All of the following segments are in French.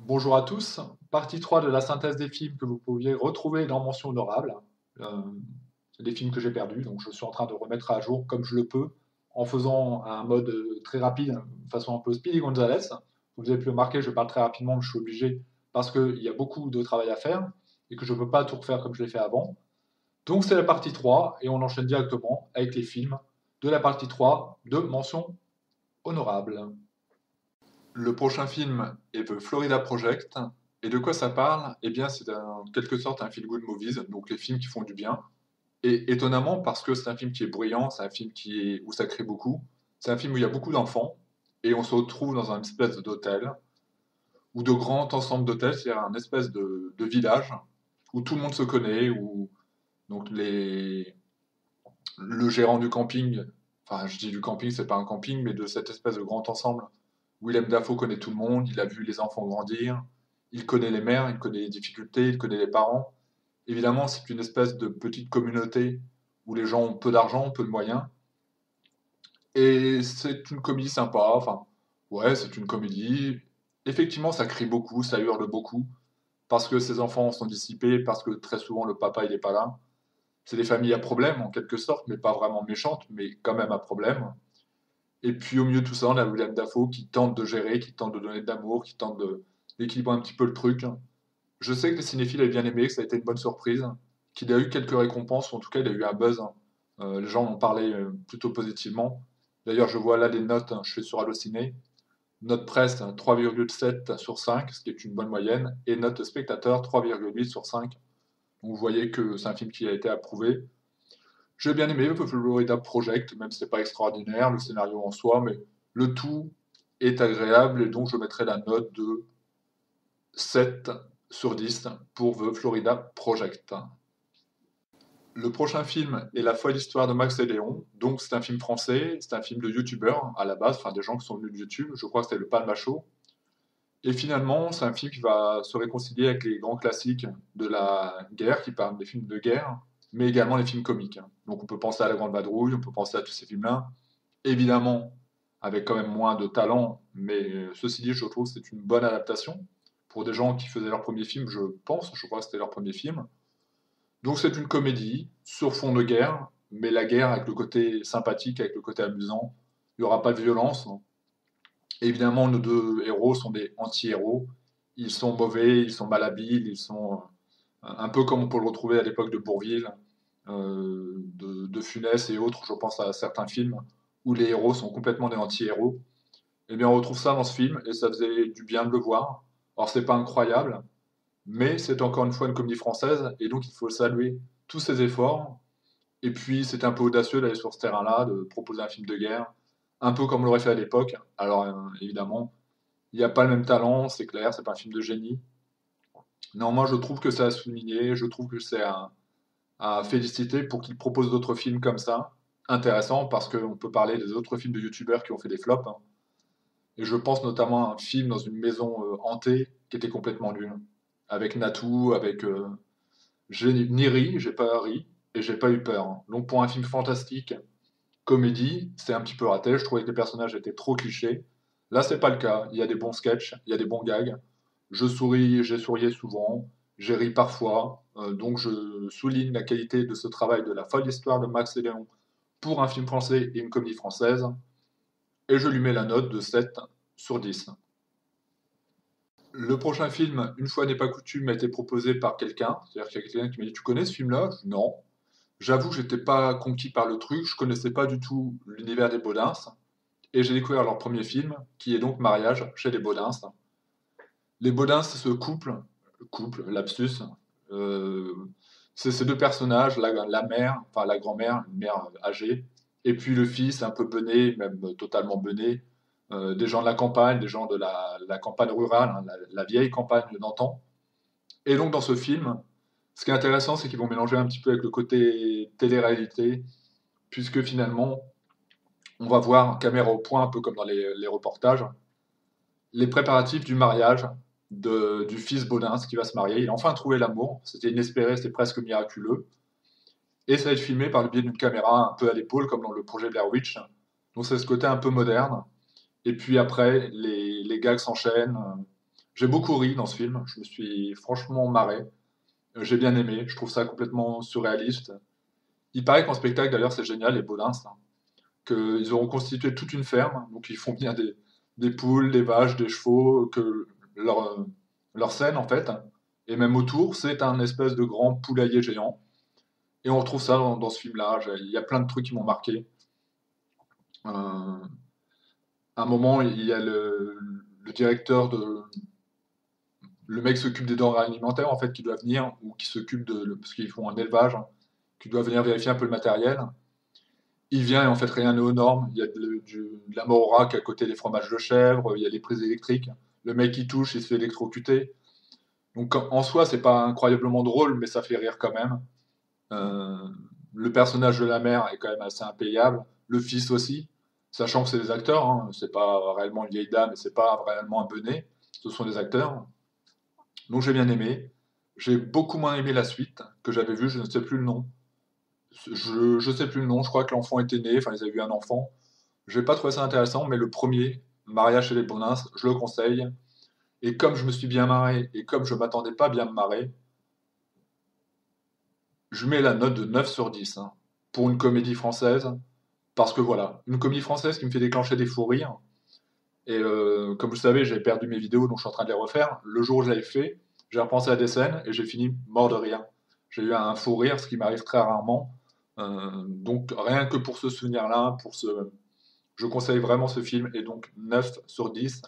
Bonjour à tous, partie 3 de la synthèse des films que vous pouviez retrouver dans Mention honorable. Euh, c'est des films que j'ai perdus, donc je suis en train de remettre à jour comme je le peux, en faisant un mode très rapide, de façon un peu Speedy Gonzales. Vous avez pu remarquer, je parle très rapidement, mais je suis obligé parce qu'il y a beaucoup de travail à faire et que je ne peux pas tout refaire comme je l'ai fait avant. Donc c'est la partie 3 et on enchaîne directement avec les films de la partie 3 de Mention honorable. Le prochain film est The Florida Project. Et de quoi ça parle? Eh bien, c'est en quelque sorte un feel-good movies, donc les films qui font du bien. Et étonnamment, parce que c'est un film qui est bruyant, c'est un film où ça crée beaucoup, c'est un film où il y a beaucoup d'enfants, et on se retrouve dans un espèce d'hôtel, ou de grand ensemble d'hôtels, c'est-à-dire un espèce de village, où tout le monde se connaît, où donc le gérant du camping, enfin je dis du camping, c'est pas un camping, mais de cette espèce de grand ensemble, Willem Dafoe connaît tout le monde, il a vu les enfants grandir, il connaît les mères, il connaît les difficultés, il connaît les parents. Évidemment, c'est une espèce de petite communauté où les gens ont peu d'argent, peu de moyens. Et c'est une comédie sympa, enfin, ouais, c'est une comédie. Effectivement, ça crie beaucoup, ça hurle beaucoup, parce que ces enfants sont dissipés, parce que très souvent le papa il est pas là. C'est des familles à problème en quelque sorte, mais pas vraiment méchantes, mais quand même à problème. Et puis au milieu de tout ça, on a Willem Dafoe qui tente de gérer, qui tente de donner de l'amour, qui tente d'équilibrer un petit peu le truc. Je sais que les cinéphiles avaient bien aimé, que ça a été une bonne surprise, qu'il a eu quelques récompenses, ou en tout cas il a eu un buzz. Les gens en ont parlé plutôt positivement. D'ailleurs, je vois là les notes, je suis sur Allociné. Note presse 3,7 sur 5, ce qui est une bonne moyenne, et note spectateur 3,8 sur 5. Donc vous voyez que c'est un film qui a été approuvé. J'ai bien aimé The Florida Project, même si c'est pas extraordinaire, le scénario en soi, mais le tout est agréable et donc je mettrai la note de 7 sur 10 pour The Florida Project. Le prochain film est La folle histoire de Max et Léon. Donc c'est un film français, c'est un film de youtubeurs à la base, enfin des gens qui sont venus de YouTube. Je crois que c'était le Palma Show. Et finalement, c'est un film qui va se réconcilier avec les grands classiques de la guerre, qui parlent des films de guerre, mais également les films comiques. Donc on peut penser à La Grande Vadrouille, on peut penser à tous ces films-là. Évidemment, avec quand même moins de talent, mais ceci dit, je trouve que c'est une bonne adaptation. Pour des gens qui faisaient leur premier film, je crois que c'était leur premier film. Donc c'est une comédie sur fond de guerre, mais la guerre avec le côté sympathique, avec le côté amusant. Il n'y aura pas de violence. Évidemment, nos deux héros sont des anti-héros. Ils sont mauvais, ils sont malhabiles, ils sont un peu comme on peut le retrouver à l'époque de Bourvil, de Funès et autres. Je pense à certains films où les héros sont complètement des anti-héros. Eh bien, on retrouve ça dans ce film et ça faisait du bien de le voir. Alors, c'est pas incroyable, mais c'est encore une fois une comédie française et donc il faut saluer tous ses efforts. Et puis, c'est un peu audacieux d'aller sur ce terrain-là, de proposer un film de guerre, un peu comme on l'aurait fait à l'époque. Alors, évidemment, il n'y a pas le même talent, c'est clair, c'est pas un film de génie. Néanmoins, je trouve que c'est à souligner, je trouve que c'est à féliciter pour qu'il propose d'autres films comme ça, intéressants, parce qu'on peut parler des autres films de youtubeurs qui ont fait des flops, hein. Et je pense notamment à un film dans une maison hantée qui était complètement nul. Avec Natou, avec. J'ai ni ri, j'ai pas ri, et j'ai pas eu peur, hein. Donc pour un film fantastique, comédie, c'est un petit peu raté. Je trouvais que les personnages étaient trop clichés. Là, c'est pas le cas. Il y a des bons sketchs, il y a des bons gags. Je souris, j'ai sourié souvent, j'ai ri parfois. Donc je souligne la qualité de ce travail de la folle histoire de Max et Léon pour un film français et une comédie française. Et je lui mets la note de 7 sur 10. Le prochain film, une fois n'est pas coutume, a été proposé par quelqu'un. C'est-à-dire qu'il y a quelqu'un qui m'a dit: Tu connais ce film-là? Non. J'avoue que j'étais pas conquis par le truc, je connaissais pas du tout l'univers des Baudins. Et j'ai découvert leur premier film, qui est donc Mariage chez les Baudins. Les Baudins, c'est ce lapsus. euh, c'est ces deux personnages, la mère, enfin la grand-mère, une mère âgée, et puis le fils un peu bené, même totalement bené, des gens de la campagne, des gens de la campagne rurale, hein, la vieille campagne d'antan. Et donc dans ce film, ce qui est intéressant, c'est qu'ils vont mélanger un petit peu avec le côté télé-réalité, puisque finalement, on va voir caméra au point, un peu comme dans les reportages, les préparatifs du mariage du fils Baudins qui va se marier. Il a enfin trouvé l'amour, c'était inespéré, c'était presque miraculeux. Et ça va être filmé par le biais d'une caméra un peu à l'épaule, comme dans le projet Blair Witch. Donc c'est ce côté un peu moderne. Et puis après, les gags s'enchaînent. J'ai beaucoup ri dans ce film, je me suis franchement marré. J'ai bien aimé, je trouve ça complètement surréaliste. Il paraît qu'en spectacle, d'ailleurs, c'est génial, les Baudins, hein, qu'ils auront constitué toute une ferme, donc ils font bien des poules, des vaches, des chevaux, que leur scène, en fait, et même autour, c'est un espèce de grand poulailler géant. Et on retrouve ça dans ce film-là. Il y a plein de trucs qui m'ont marqué. À un moment, il y a le directeur de. Le mec s'occupe des denrées alimentaires, en fait, qui doit venir, ou qui s'occupe de. Parce qu'ils font un élevage, hein, qui doit venir vérifier un peu le matériel. Il vient et en fait rien n'est aux normes. Il y a de la Maurac à côté des fromages de chèvre, il y a les prises électriques. Le mec qui touche, il se fait électrocuter. Donc en soi, c'est pas incroyablement drôle, mais ça fait rire quand même. Euh, le personnage de la mère est quand même assez impayable. Le fils aussi, sachant que c'est des acteurs, hein. C'est pas réellement une vieille dame et c'est pas réellement un benet. Ce sont des acteurs. Donc j'ai bien aimé. J'ai beaucoup moins aimé la suite que j'avais vue, je ne sais plus le nom. Je sais plus le nom, je crois que l'enfant était né, enfin ils avaient eu un enfant. Je n'ai pas trouvé ça intéressant, mais le premier, Mariage chez les Bonins, je le conseille. Et comme je me suis bien marré, et comme je m'attendais pas à bien me marrer, je mets la note de 9 sur 10, hein, pour une comédie française. Parce que voilà, une comédie française qui me fait déclencher des fous rires. Et comme vous le savez, j'ai perdu mes vidéos, donc je suis en train de les refaire. Le jour où je l'avais fait, j'ai repensé à des scènes et j'ai fini mort de rire. J'ai eu un fou rire, ce qui m'arrive très rarement. Donc rien que pour ce souvenir-là, je conseille vraiment ce film, et donc 9 sur 10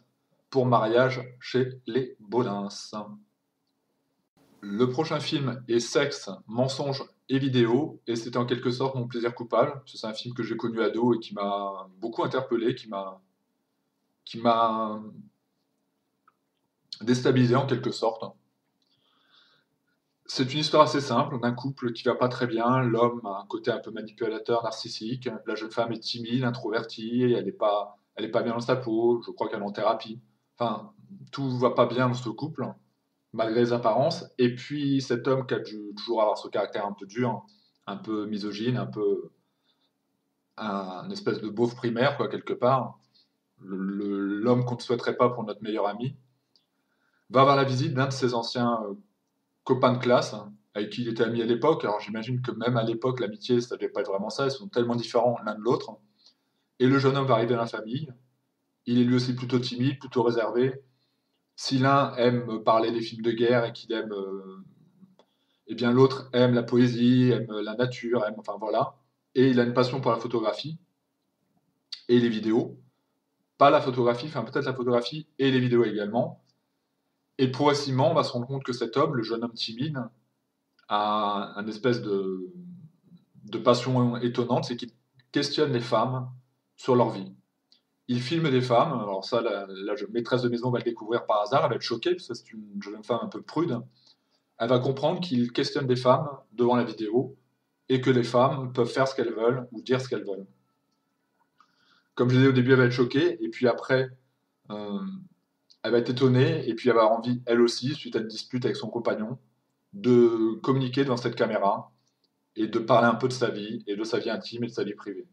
pour Mariage chez les Bolins. Le prochain film est Sexe, mensonge et vidéo, et c'était en quelque sorte mon plaisir coupable, parce que c'est un film que j'ai connu ado et qui m'a beaucoup interpellé, qui m'a déstabilisé en quelque sorte. C'est une histoire assez simple d'un couple qui va pas très bien. L'homme a un côté un peu manipulateur, narcissique. La jeune femme est timide, introvertie, et elle est pas bien dans sa peau. Je crois qu'elle est en thérapie. Enfin, tout va pas bien dans ce couple, malgré les apparences. Et puis cet homme qui a dû toujours avoir ce caractère un peu dur, un peu misogyne, un peu un espèce de beauf primaire, quoi, quelque part. L'homme qu'on ne souhaiterait pas pour notre meilleur ami, va avoir la visite d'un de ses anciens copains de classe, hein, avec qui il était ami à l'époque. Alors j'imagine que même à l'époque, l'amitié, ça devait pas être vraiment ça. Ils sont tellement différents l'un de l'autre. Et le jeune homme va arriver dans la famille. Il est lui aussi plutôt timide, plutôt réservé. Si l'un aime parler des films de guerre et qu'il aime, eh bien l'autre aime la poésie, aime la nature, aime, enfin voilà. Et il a une passion pour la photographie et les vidéos. Pas la photographie, enfin peut-être la photographie et les vidéos également. Et progressivement, on va se rendre compte que cet homme, le jeune homme timide, a un espèce de passion étonnante, c'est qu'il questionne les femmes sur leur vie. Il filme des femmes, alors ça, la maîtresse de maison va le découvrir par hasard, elle va être choquée, parce que c'est une jeune femme un peu prude. Elle va comprendre qu'il questionne des femmes devant la vidéo, et que les femmes peuvent faire ce qu'elles veulent, ou dire ce qu'elles veulent. Comme je disais au début, elle va être choquée, et puis après, euh, elle va être étonnée, et puis elle va avoir envie, elle aussi, suite à une dispute avec son compagnon, de communiquer devant cette caméra, et de parler un peu de sa vie, et de sa vie intime et de sa vie privée.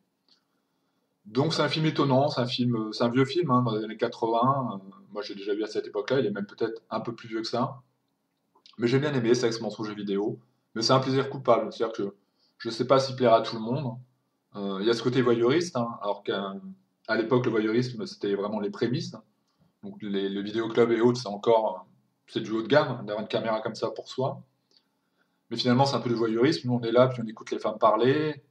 Donc c'est un film étonnant, c'est un vieux film, hein, dans les années 80. Moi j'ai déjà vu à cette époque-là, il est même peut-être un peu plus vieux que ça. Mais j'ai bien aimé Sexe, mensonge et vidéo. Mais c'est un plaisir coupable, c'est-à-dire que je ne sais pas s'il plaira à tout le monde. Il y a ce côté voyeuriste, hein, alors qu'à l'époque le voyeurisme c'était vraiment les prémices. Donc les vidéoclubs et autres, c'est du haut de gamme d'avoir une caméra comme ça pour soi. Mais finalement c'est un peu du voyeurisme, nous on est là, puis on écoute les femmes parler.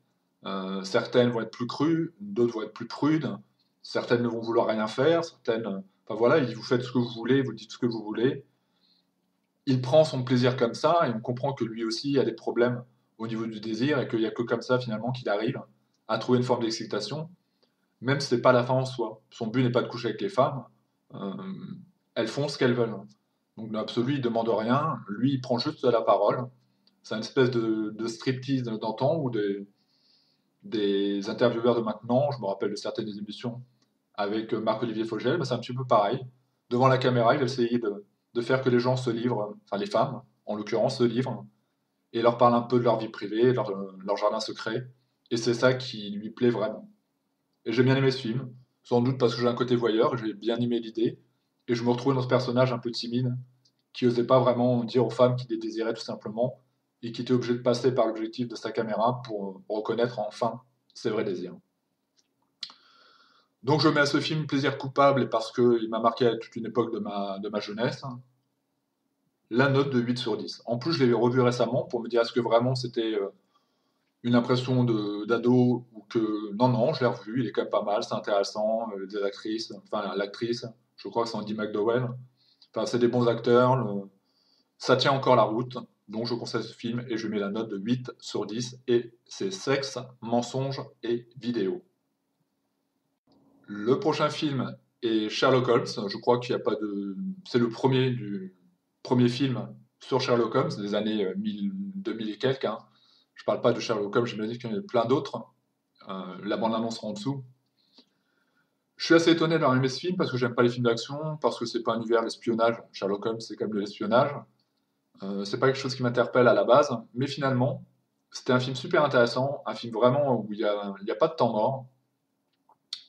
Certaines vont être plus crues, d'autres vont être plus prudes, certaines ne vont vouloir rien faire, certaines. Enfin voilà, vous faites ce que vous voulez, vous dites ce que vous voulez. Il prend son plaisir comme ça, et on comprend que lui aussi a des problèmes au niveau du désir, et qu'il n'y a que comme ça finalement qu'il arrive à trouver une forme d'excitation, même si c'est pas la fin en soi. Son but n'est pas de coucher avec les femmes, euh, elles font ce qu'elles veulent. Donc dans l'absolu, il demande rien, lui il prend juste la parole. C'est une espèce de striptease d'antan ou des intervieweurs de maintenant, je me rappelle de certaines émissions avec Marc-Olivier Fogel, bah, c'est un petit peu pareil. Devant la caméra, il va essayer de faire que les gens se livrent, enfin les femmes en l'occurrence se livrent, et leur parlent un peu de leur vie privée, leur jardin secret. Et c'est ça qui lui plaît vraiment. Et j'ai bien aimé ce film, sans doute parce que j'ai un côté voyeur, j'ai bien aimé l'idée. Et je me retrouvais dans ce personnage un peu timide, qui osait pas vraiment dire aux femmes qu'il les désirait tout simplement, et qui était obligé de passer par l'objectif de sa caméra pour reconnaître enfin ses vrais désirs. Donc je mets à ce film plaisir coupable, et parce qu'il m'a marqué à toute une époque de ma jeunesse, la note de 8 sur 10. En plus, je l'ai revu récemment pour me dire est-ce que vraiment c'était une impression d'ado ou que non, non, je l'ai revu, il est quand même pas mal, c'est intéressant, des actrices, enfin l'actrice, je crois que c'est Andy McDowell, enfin c'est des bons acteurs, ça tient encore la route, donc je conseille ce film et je mets la note de 8 sur 10 et c'est sexe, mensonge et vidéo. Le prochain film est Sherlock Holmes, je crois qu'il n'y a pas de... C'est le premier film sur Sherlock Holmes des années 2000 et quelques, hein. Je parle pas de Sherlock Holmes, j'imagine qu'il y en a plein d'autres. La bande-annonce sera en dessous. Je suis assez étonné d'avoir aimé ce film parce que j'aime pas les films d'action, parce que c'est pas un univers l'espionnage. Sherlock Holmes, c'est quand même de l'espionnage. C'est pas quelque chose qui m'interpelle à la base, mais finalement, c'était un film super intéressant, un film vraiment où il y a pas de temps mort.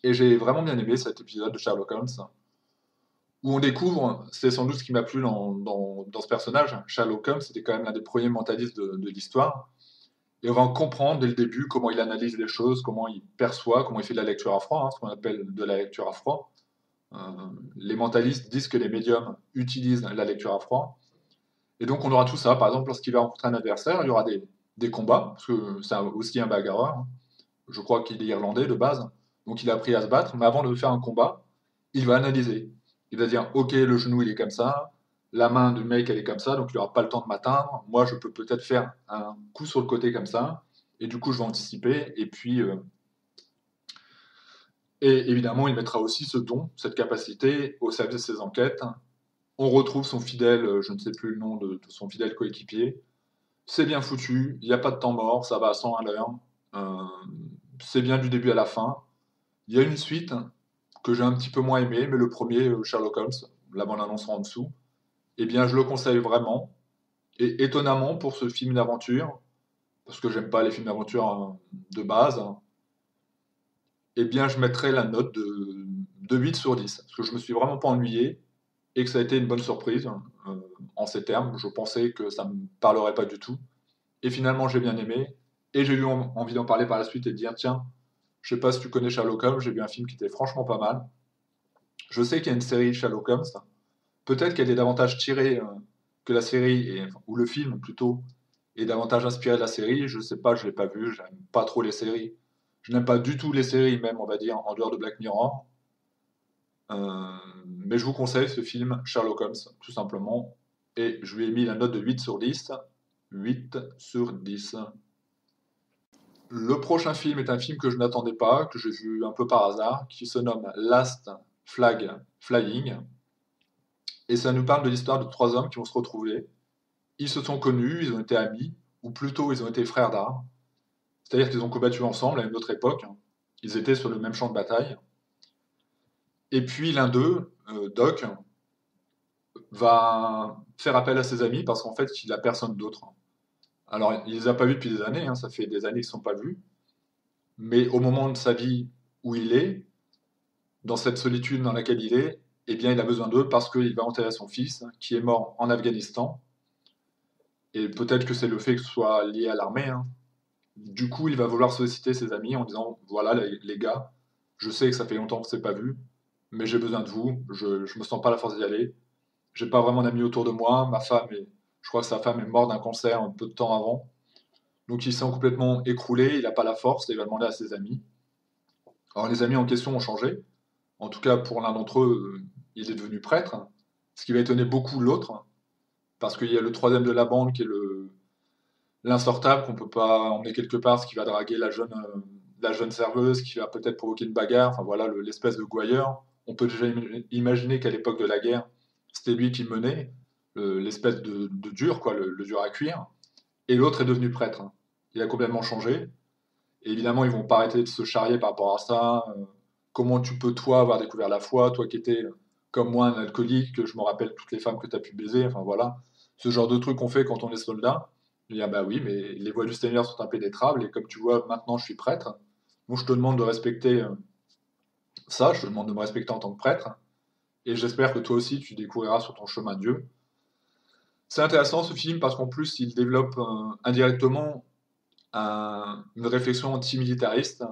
Et j'ai vraiment bien aimé cet épisode de Sherlock Holmes, où on découvre, c'est sans doute ce qui m'a plu dans ce personnage. Sherlock Holmes, c'était quand même l'un des premiers mentalistes de l'histoire. Et on va en comprendre dès le début comment il analyse les choses, comment il perçoit, comment il fait de la lecture à froid, hein, ce qu'on appelle de la lecture à froid. Euh, les mentalistes disent que les médiums utilisent la lecture à froid. Et donc on aura tout ça. Par exemple, lorsqu'il va rencontrer un adversaire, il y aura des combats, parce que c'est aussi un bagarreur, hein. Je crois qu'il est irlandais de base, donc il a appris à se battre. Mais avant de faire un combat, il va analyser. Il va dire, ok, le genou il est comme ça, la main du mec elle est comme ça, donc il n'aura pas le temps de m'atteindre. Moi je peux peut-être faire un coup sur le côté comme ça, et du coup je vais anticiper. Et évidemment il mettra aussi ce don, cette capacité au service de ses enquêtes. On retrouve son fidèle, je ne sais plus le nom de son fidèle coéquipier. C'est bien foutu, il n'y a pas de temps mort, ça va à 100 à l'heure. Euh, c'est bien du début à la fin. Il y a une suite que j'ai un petit peu moins aimé, mais le premier, Sherlock Holmes, la bande-annonce en dessous, eh bien, je le conseille vraiment. Et étonnamment, pour ce film d'aventure, parce que j'aime pas les films d'aventure de base, eh bien, je mettrais la note de 8 sur 10. Parce que je me suis vraiment pas ennuyé et que ça a été une bonne surprise euh, en ces termes. Je pensais que ça me parlerait pas du tout. Et finalement, j'ai bien aimé. Et j'ai eu envie d'en parler par la suite et de dire, tiens, je sais pas si tu connais Sherlock Holmes, j'ai vu un film qui était franchement pas mal. Je sais qu'il y a une série Sherlock Holmes. Peut-être qu'elle est davantage tirée que la série, ou le film plutôt, est davantage inspiré de la série. Je sais pas, je l'ai pas vu, j'aime pas trop les séries. Je n'aime pas du tout les séries, même, on va dire, en dehors de Black Mirror. Mais je vous conseille ce film Sherlock Holmes, tout simplement. Et je lui ai mis la note de 8 sur 10. 8 sur 10. Le prochain film est un film que je n'attendais pas, que j'ai vu un peu par hasard, qui se nomme Last Flag Flying. Et ça nous parle de l'histoire de trois hommes qui vont se retrouver. Ils se sont connus, ils ont été amis, ou plutôt ils ont été frères d'armes. C'est-à-dire qu'ils ont combattu ensemble à une autre époque. Ils étaient sur le même champ de bataille. Et puis l'un d'eux, Doc, va faire appel à ses amis parce qu'en fait, il n'a personne d'autre. Alors, il les a pas vus depuis des années, hein, ça fait des années qu'ils ne sont pas vus. Mais au moment de sa vie où il est, dans cette solitude dans laquelle il est, eh bien, il a besoin d'eux parce qu'il va enterrer son fils, qui est mort en Afghanistan. Et peut-être que c'est le fait que ce soit lié à l'armée, hein. Du coup, il va vouloir solliciter ses amis en disant, voilà les gars, je sais que ça fait longtemps qu'on ne s'est pas vu, mais j'ai besoin de vous, je ne me sens pas la force d'y aller. J'ai pas vraiment d'amis autour de moi, je crois que sa femme est morte d'un cancer un peu de temps avant. Donc il s'est complètement écroulé, il n'a pas la force et il va demander à ses amis. Alors les amis en question ont changé. En tout cas, pour l'un d'entre eux, il est devenu prêtre, ce qui va étonner beaucoup l'autre, parce qu'il y a le troisième de la bande qui est l'insortable qu'on peut pas emmener quelque part, ce qui va draguer la jeune serveuse, qui va peut-être provoquer une bagarre, enfin voilà, l'espèce de gouailleur. On peut déjà imaginer qu'à l'époque de la guerre, c'était lui qui menait, l'espèce de dur, quoi, le dur à cuire. Et l'autre est devenu prêtre. Il a complètement changé. Et évidemment, ils vont pas arrêter de se charrier par rapport à ça. Comment tu peux, toi, avoir découvert la foi, toi qui étais, comme moi, un alcoolique, que je me rappelle toutes les femmes que tu as pu baiser, enfin voilà. Ce genre de truc qu'on fait quand on est soldat. Il dit, ah bah oui, mais les voies du Seigneur sont impénétrables, et comme tu vois, maintenant je suis prêtre. Donc je te demande de respecter ça, je te demande de me respecter en tant que prêtre. et j'espère que toi aussi tu découvriras sur ton chemin Dieu. C'est intéressant ce film parce qu'en plus il développe indirectement une réflexion antimilitariste,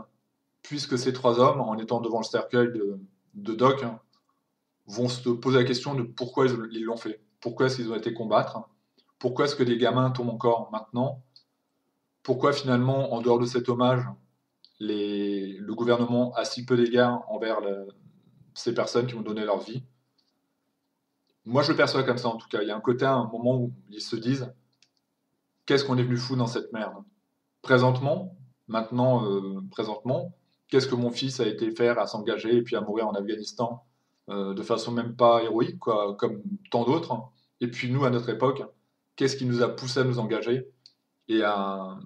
puisque ces trois hommes, en étant devant le cercueil de Doc, vont se poser la question de pourquoi ils l'ont fait, pourquoi est-ce qu'ils ont été combattre, pourquoi est-ce que des gamins tombent encore maintenant, pourquoi finalement, en dehors de cet hommage, le gouvernement a si peu d'égards envers ces personnes qui ont donné leur vie. Moi, je le perçois comme ça en tout cas. Il y a un côté, à un moment où ils se disent qu'est-ce qu'on est venu foutre dans cette merde. Présentement, maintenant, présentement, qu'est-ce que mon fils a été faire à s'engager et puis à mourir en Afghanistan de façon même pas héroïque, quoi, comme tant d'autres. Et puis nous, à notre époque, qu'est-ce qui nous a poussé à nous engager et à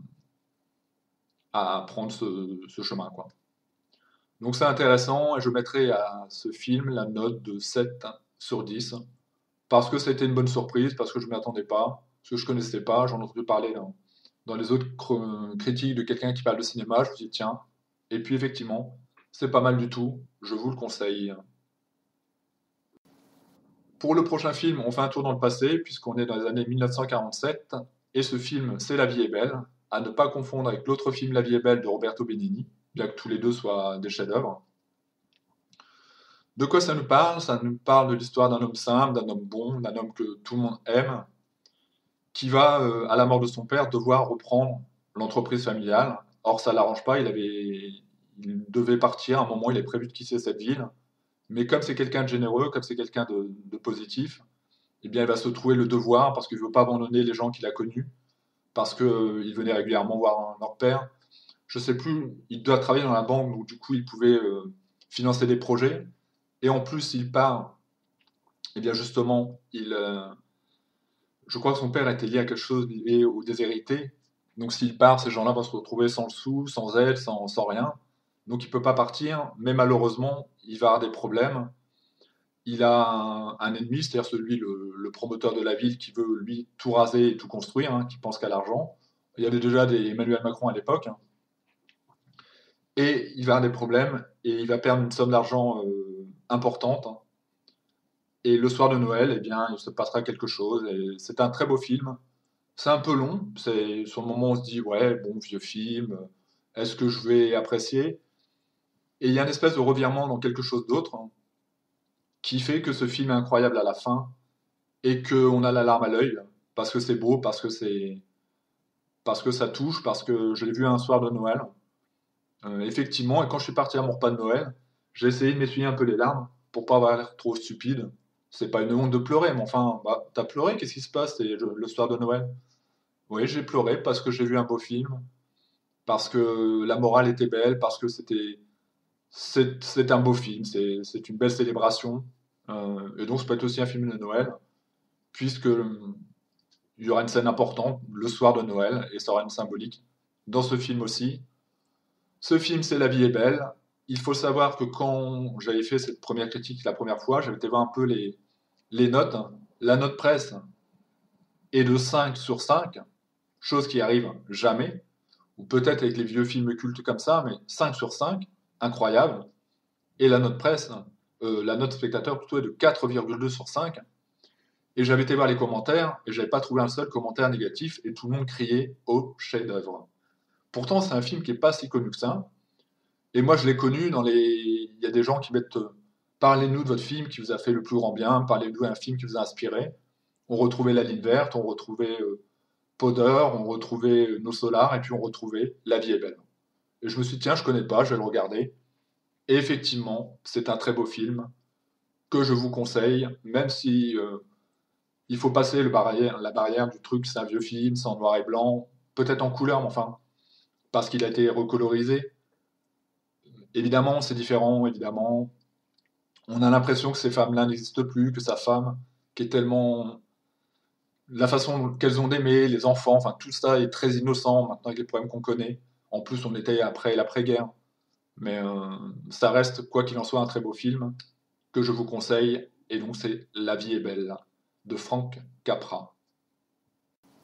prendre ce chemin, quoi. Donc c'est intéressant et je mettrai à ce film la note de 7 sur 10 parce que c'était une bonne surprise, parce que je ne m'y attendais pas, parce que je ne connaissais pas, j'en ai entendu parler dans les autres critiques de quelqu'un qui parle de cinéma, je me suis dit tiens, et puis effectivement, c'est pas mal du tout, je vous le conseille. Pour le prochain film, on fait un tour dans le passé, puisqu'on est dans les années 1947, et ce film, c'est La vie est belle, à ne pas confondre avec l'autre film La vie est belle de Roberto Benigni, bien que tous les deux soient des chefs-d'œuvre. De quoi ça nous parle? Ça nous parle de l'histoire d'un homme simple, d'un homme bon, d'un homme que tout le monde aime, qui va, à la mort de son père, devoir reprendre l'entreprise familiale. Or, ça ne l'arrange pas, il devait partir, à un moment, il est prévu de quitter cette ville. Mais comme c'est quelqu'un de généreux, comme c'est quelqu'un de positif, eh bien, il va se trouver le devoir, parce qu'il ne veut pas abandonner les gens qu'il a connus, parce qu'il venait régulièrement voir leur père. Je ne sais plus, il doit travailler dans la banque, donc du coup, il pouvait financer des projets. Et en plus, il part, eh bien justement, je crois que son père était lié à quelque chose lié aux déshérités. Donc s'il part, ces gens-là vont se retrouver sans le sou, sans aide, sans rien. Donc il ne peut pas partir, mais malheureusement, il va avoir des problèmes. Il a un ennemi, c'est-à-dire celui, le promoteur de la ville, qui veut, lui, tout raser et tout construire, hein, qui pense qu'à l'argent. Il y avait déjà des Emmanuel Macron à l'époque. Hein. Et il va avoir des problèmes, et il va perdre une somme d'argent importante. Hein. Et le soir de Noël, eh bien, il se passera quelque chose. Et c'est un très beau film. C'est un peu long. C'est sur le moment, on se dit, ouais, bon, vieux film. Est-ce que je vais apprécier? Et il y a une espèce de revirement dans quelque chose d'autre hein, qui fait que ce film est incroyable à la fin et qu'on a la larme à l'œil parce que c'est beau, parce que ça touche, parce que je l'ai vu un soir de Noël. Effectivement, et quand je suis parti à mon repas de Noël, j'ai essayé de m'essuyer un peu les larmes pour pas avoir l'air trop stupide. C'est pas une honte de pleurer, mais enfin, bah, t'as pleuré, qu'est-ce qui se passe le soir de Noël? Oui, j'ai pleuré parce que j'ai vu un beau film, parce que la morale était belle, parce que c'est un beau film, c'est une belle célébration. Et donc, ça peut être aussi un film de Noël, puisque il y aura une scène importante le soir de Noël, et ça aura une symbolique dans ce film aussi. Ce film, c'est La vie est belle. Il faut savoir que quand j'avais fait cette première critique la première fois, j'avais été voir un peu les notes. La note presse est de 5 sur 5, chose qui arrive jamais, ou peut-être avec les vieux films cultes comme ça, mais 5 sur 5, incroyable. Et la note presse, la note spectateur plutôt est de 4,2 sur 5. Et j'avais été voir les commentaires, et j'avais pas trouvé un seul commentaire négatif, et tout le monde criait au chef-d'œuvre. Pourtant, c'est un film qui est pas si connu que ça. Et moi, je l'ai connu dans les. Il y a des gens qui mettent. Parlez-nous de votre film qui vous a fait le plus grand bien, parlez-nous d'un film qui vous a inspiré. On retrouvait La Ligne Verte, on retrouvait Powder, on retrouvait Nos Solars, et puis on retrouvait La Vie est belle. Et je me suis dit, tiens, je connais pas, je vais le regarder. Et effectivement, c'est un très beau film que je vous conseille, même si il faut passer la barrière du truc, c'est un vieux film, c'est en noir et blanc, peut-être en couleur, mais enfin, parce qu'il a été recolorisé. Évidemment, c'est différent, évidemment. On a l'impression que ces femmes-là n'existent plus, que sa femme, qui est tellement. La façon qu'elles ont d'aimer, les enfants, enfin, tout ça est très innocent maintenant avec les problèmes qu'on connaît. En plus, on était après l'après-guerre. Mais ça reste, quoi qu'il en soit, un très beau film que je vous conseille. Et donc, c'est La vie est belle de Frank Capra.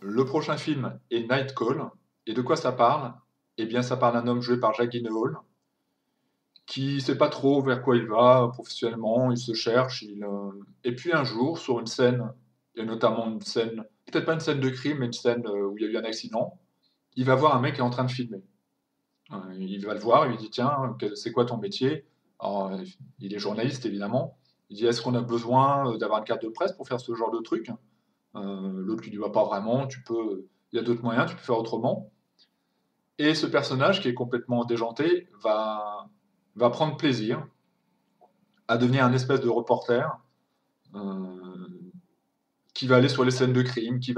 Le prochain film est Night Call. Et de quoi ça parle? Eh bien, ça parle d'un homme joué par Jacques Gyllenhaal qui sait pas trop vers quoi il va professionnellement, il se cherche, et puis un jour, sur une scène, et notamment une scène, peut-être pas une scène de crime, mais une scène où il y a eu un accident, il va voir un mec qui est en train de filmer. Il va le voir, il lui dit, tiens, c'est quoi ton métier? Alors, il est journaliste, évidemment. Il dit, est-ce qu'on a besoin d'avoir une carte de presse pour faire ce genre de truc? L'autre lui dit, bah, pas vraiment, il y a d'autres moyens, tu peux faire autrement. Et ce personnage, qui est complètement déjanté, va prendre plaisir à devenir un espèce de reporter euh, qui va aller sur les scènes de crime, qui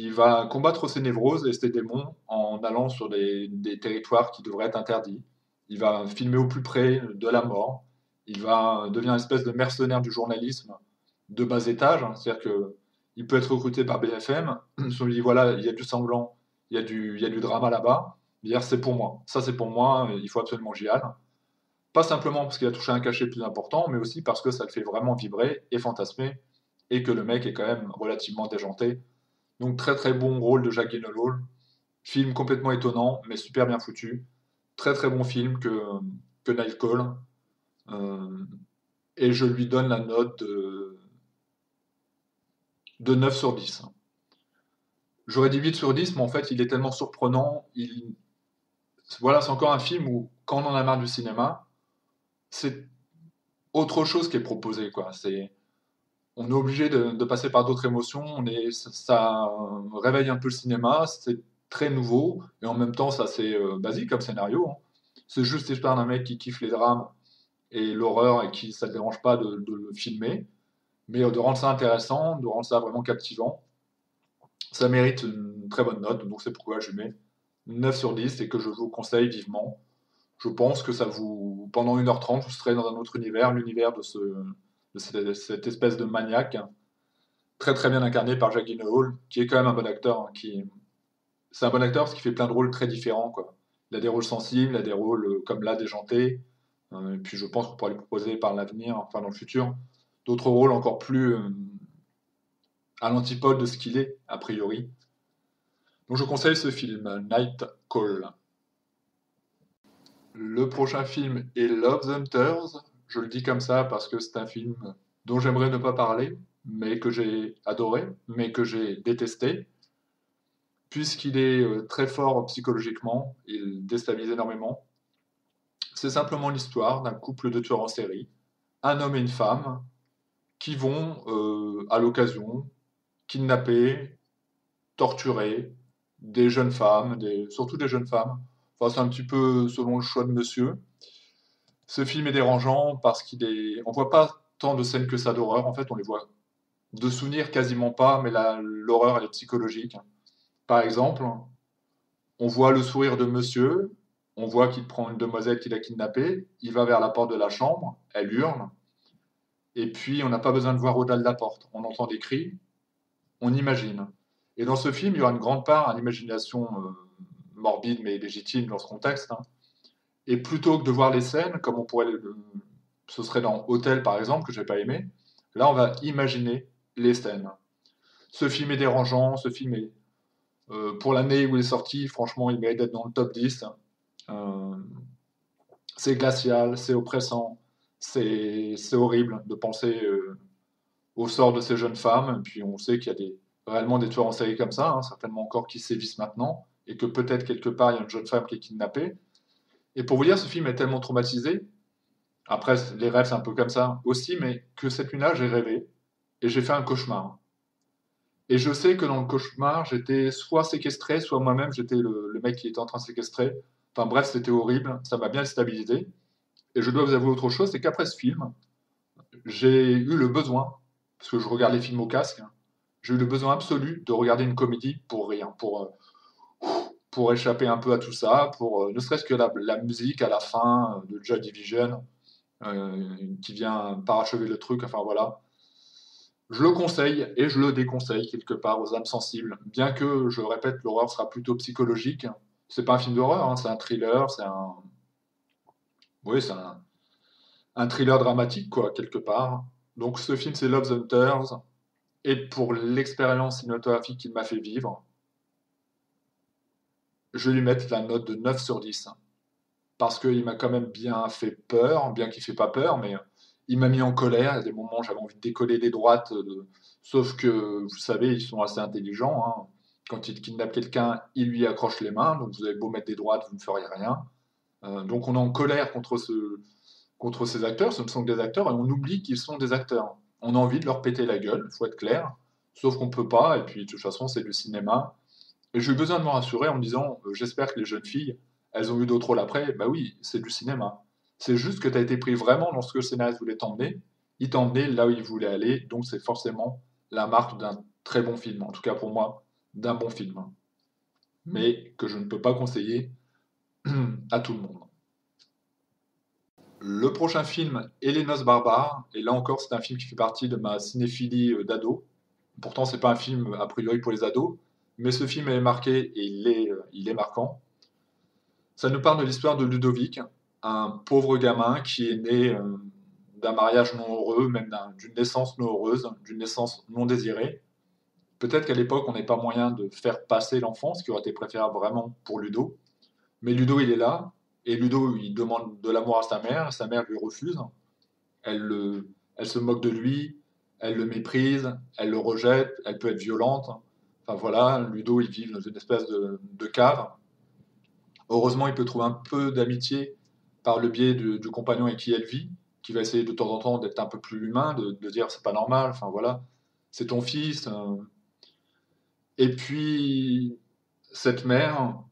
va combattre ses névroses et ses démons en allant sur des territoires qui devraient être interdits. Il va filmer au plus près de la mort. Il va devenir une espèce de mercenaire du journalisme de bas étage. C'est-à-dire que il peut être recruté par BFM. Si on lui dit voilà, il y a du sanglant, il y a du drama là-bas. Dire c'est pour moi. Ça c'est pour moi. Il faut absolument que j'y aille. Pas simplement parce qu'il a touché un cachet plus important, mais aussi parce que ça le fait vraiment vibrer et fantasmer, et que le mec est quand même relativement déjanté. Donc très très bon rôle de Jack Gyllenhaal. Film complètement étonnant, mais super bien foutu. Très très bon film que Night Call. Euh, et je lui donne la note de 9 sur 10. J'aurais dit 8 sur 10, mais en fait il est tellement surprenant. Voilà, c'est encore un film où quand on en a marre du cinéma, c'est autre chose qui est proposé, quoi. On est obligé de passer par d'autres émotions. Ça réveille un peu le cinéma. C'est très nouveau et en même temps, ça c'est basique comme scénario, hein. C'est juste l'histoire d'un mec qui kiffe les drames et l'horreur et qui ça ne dérange pas de le filmer, mais de rendre ça intéressant, de rendre ça vraiment captivant. Ça mérite une très bonne note, donc c'est pourquoi je lui mets 9 sur 10 et que je vous conseille vivement. Je pense que pendant 1h30, vous serez dans un autre univers, l'univers de cette espèce de maniaque très très bien incarné par Jack Gyllenhaal, qui est quand même un bon acteur, hein, c'est un bon acteur parce qu'il fait plein de rôles très différents, quoi. Il a des rôles sensibles, il a des rôles comme là, déjantés, et puis je pense qu'on pourra lui proposer par l'avenir, enfin dans le futur, d'autres rôles encore plus à l'antipode de ce qu'il est, a priori. Donc je conseille ce film, Night Call. Le prochain film est Love Hunters. Je le dis comme ça parce que c'est un film dont j'aimerais ne pas parler, mais que j'ai adoré, mais que j'ai détesté, puisqu'il est très fort psychologiquement, il déstabilise énormément. C'est simplement l'histoire d'un couple de tueurs en série, un homme et une femme, qui vont, à l'occasion, kidnapper, torturer des jeunes femmes, surtout des jeunes femmes. Enfin, c'est un petit peu selon le choix de monsieur. Ce film est dérangeant parce on voit pas tant de scènes que ça d'horreur. En fait, on les voit de souvenirs quasiment pas, mais l'horreur, elle est psychologique. Par exemple, on voit le sourire de monsieur, on voit qu'il prend une demoiselle qu'il a kidnappée, il va vers la porte de la chambre, elle hurle, et puis on n'a pas besoin de voir au-delà de la porte. On entend des cris, on imagine. Et dans ce film, il y aura une grande part à l'imagination morbide mais légitime dans ce contexte, hein. Et plutôt que de voir les scènes, comme ce serait dans Hôtel par exemple, que j'ai pas aimé, là on va imaginer les scènes. Ce film est dérangeant, ce film est, pour l'année où il est sorti, franchement, il mérite d'être dans le top 10. Euh, c'est glacial, c'est oppressant, c'est horrible de penser au sort de ces jeunes femmes. Et puis on sait qu'il y a réellement des tueurs en série comme ça, hein, certainement encore qui sévissent maintenant, et que peut-être quelque part il y a une jeune femme qui est kidnappée. Et pour vous dire, ce film est tellement traumatisé, après les rêves c'est un peu comme ça aussi, mais que cette nuit-là j'ai rêvé, et j'ai fait un cauchemar. Et je sais que dans le cauchemar, j'étais soit séquestré, soit moi-même j'étais le mec qui était en train de séquestrer. Enfin bref, c'était horrible, ça m'a bien déstabilisé. Et je dois vous avouer autre chose, c'est qu'après ce film, j'ai eu le besoin, parce que je regarde les films au casque, hein, j'ai eu le besoin absolu de regarder une comédie pour rire, pour échapper un peu à tout ça, ne serait-ce que la musique à la fin de Joy Division, qui vient parachever le truc, enfin voilà. Je le conseille et je le déconseille quelque part aux âmes sensibles, bien que, je le répète, l'horreur sera plutôt psychologique. C'est pas un film d'horreur, hein, c'est un thriller, oui, un thriller dramatique, quoi, quelque part. Donc ce film, c'est Love Hunters, et pour l'expérience cinématographique qu'il m'a fait vivre, je vais lui mettre la note de 9 sur 10. parce qu'il m'a quand même bien fait peur, bien qu'il ne fait pas peur, mais il m'a mis en colère. Il y a des moments où j'avais envie de décoller des droites, sauf que, vous savez, ils sont assez intelligents, hein. Quand ils kidnappent quelqu'un, ils lui accrochent les mains, donc vous avez beau mettre des droites, vous ne ferez rien. Donc on est en colère contre ces acteurs, ce ne sont que des acteurs, et on oublie qu'ils sont des acteurs. On a envie de leur péter la gueule, il faut être clair, sauf qu'on ne peut pas, et puis de toute façon c'est du cinéma. Et j'ai eu besoin de me rassurer en me disant, j'espère que les jeunes filles, elles ont eu d'autres rôles après. Bah oui, c'est du cinéma. C'est juste que tu as été pris vraiment dans ce que le scénariste voulait t'emmener. Il t'a emmené là où il voulait aller, donc c'est forcément la marque d'un très bon film, en tout cas pour moi, d'un bon film. Mais que je ne peux pas conseiller à tout le monde. Le prochain film est Les Noces barbares, et là encore c'est un film qui fait partie de ma cinéphilie d'ado. Pourtant c'est pas un film a priori pour les ados, mais ce film est marqué et il est marquant. Ça nous parle de l'histoire de Ludovic, un pauvre gamin qui est né d'un mariage non heureux, même d'une naissance non heureuse, d'une naissance non désirée. Peut-être qu'à l'époque, on n'avait pas moyen de faire passer l'enfant, ce qui aurait été préférable vraiment pour Ludo. Mais Ludo, il est là, et Ludo, il demande de l'amour à sa mère lui refuse. Elle se moque de lui, elle le méprise, elle le rejette, elle peut être violente. Enfin voilà, Ludo, il vit dans une espèce de cave. Heureusement, il peut trouver un peu d'amitié par le biais du compagnon avec qui elle vit, qui va essayer de temps en temps d'être un peu plus humain, de dire c'est pas normal, enfin voilà, c'est ton fils. Et puis, cette mère,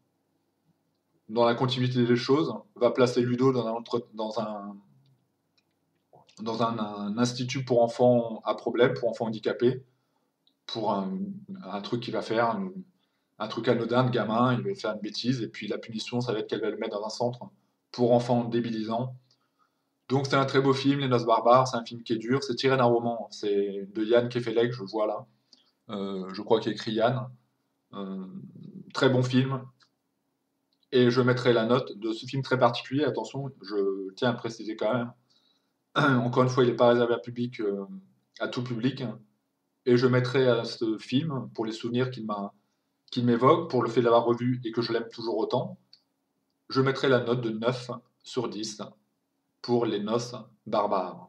dans la continuité des choses, va placer Ludo un institut pour enfants à problème, pour enfants handicapés, pour un truc qu'il va faire, un truc anodin de gamin, il va faire une bêtise, et puis la punition, ça va être qu'elle va le mettre dans un centre pour enfants débilisants. Donc c'est un très beau film, Les Noces barbares, c'est un film qui est dur, c'est tiré d'un roman, c'est de Yann Kefelec, je vois là. Je crois qu'il écrit Yann. Euh, Très bon film, et je mettrai la note de ce film très particulier, attention, je tiens à préciser quand même, encore une fois, il n'est pas réservé à tout public, et je mettrai à ce film, pour les souvenirs qu'il m'évoque, pour le fait d'avoir revu et que je l'aime toujours autant, je mettrai la note de 9 sur 10 pour Les Noces barbares.